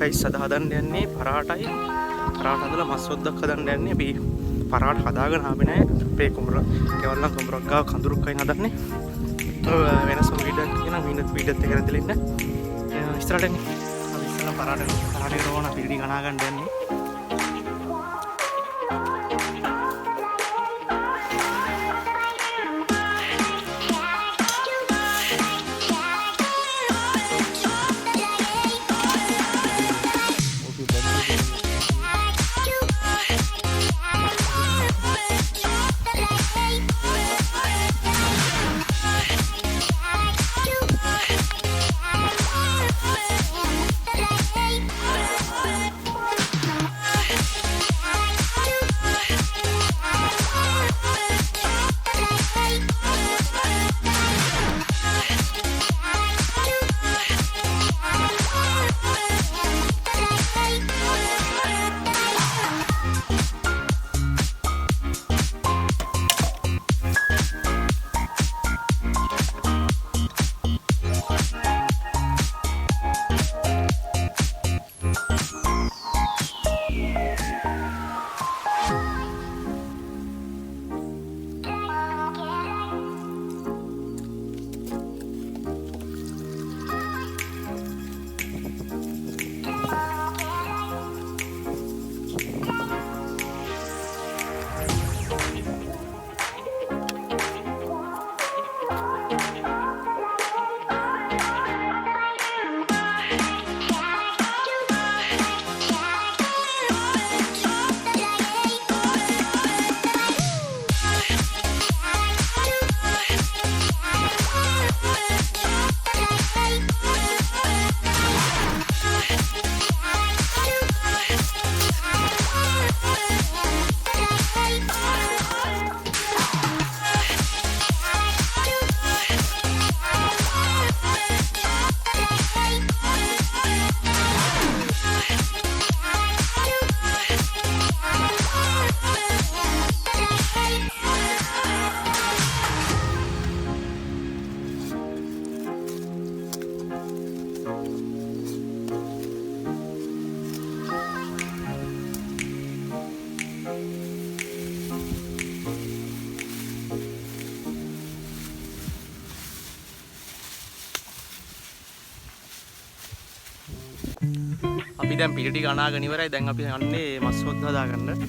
Guys අද හදන්න යන්නේ පරාටයි. පරාට හදලා මස් ඔද්දක් හදන්න යන්නේ. අපි පරාට හදාගෙන ආවේ නැහැ. අපේ කුඹර කෙවල්ලන් කුඹරක් ගාව කඳුරුක් අයින් හදන්නේ. වෙනසම වීඩියෝක් කියනවා වීඩියෝත් එක රැඳිලා ඉන්න. ඉස්සරහට එන්නේ. අපි ඉස්සරහ පරාටේ රෝණ පිරි ගණා ගන්න යන්නේ. අපි දැන් පිටි ටික අනාගෙන ඉවරයි. දැන් අපි යන්නේ මස් හොද්ද හදාගන්න.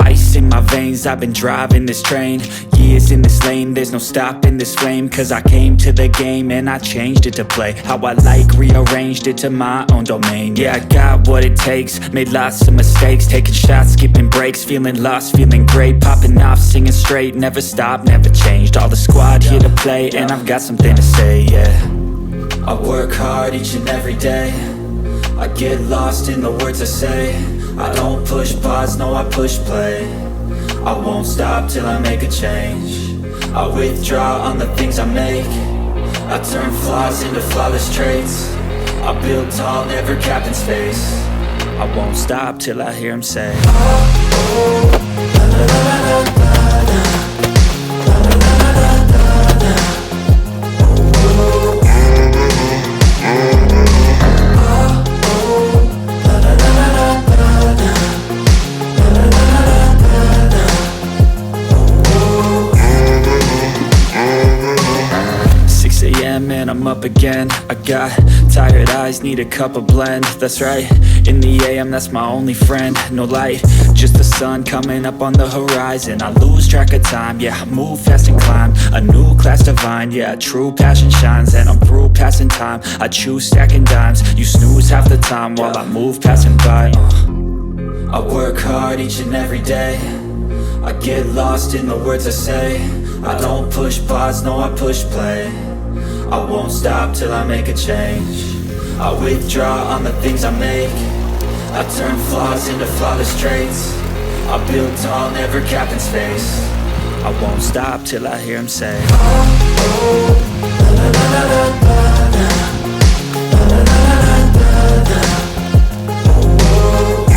Ice in my veins, I've been driving this train. Years in this lane, there's no stopping this flame. Cause I came to the game and I changed it to play how I like, rearranged it to my own domain. Yeah, I got what it takes, made lots of mistakes, taking shots, skipping breaks, feeling lost, feeling great, popping off, singing straight, never stopped, never changed. All the squad here to play, and I've got something to say, yeah. I work hard each and every day, I get lost in the words I say. I don't push pause, no I push play. I won't stop till I make a change. I withdraw on the things I make. I turn flaws into flawless traits. I build tall, never capped in space. I won't stop till I hear him say, oh, oh, la, la, la, la, la, la. And I'm up again. I got tired eyes, need a cup of blend. That's right, in the AM, that's my only friend. No light, just the sun coming up on the horizon. I lose track of time, yeah, I move fast and climb a new class divine, yeah, true passion shines. And I'm through passing time, I choose stacking dimes. You snooze half the time while I move passing by. I work hard each and every day. I get lost in the words I say. I don't push pause, no, I push play. I won't stop till I make a change. I withdraw on the things I make. I turn flaws into flawless traits. I build tall, never capped in space. I won't stop till I hear him say, oh, oh, la la la la la la, la la la la la la, oh, oh.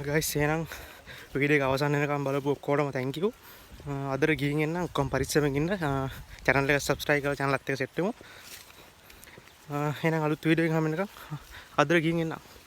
Guys එහෙනම් video එක අවසන් වෙනකම් බලපු ඔක්කොටම thank you. අදට ගිහින් එන්න ඔක්කොම පරිස්සමෙන් ඉන්න. channel එක subscribe කරලා channel එකත් එක්ක set වෙමු. එහෙනම් අලුත් වීඩියෝ එකක් හැම වෙනකම් අදට ගිහින් එන්න.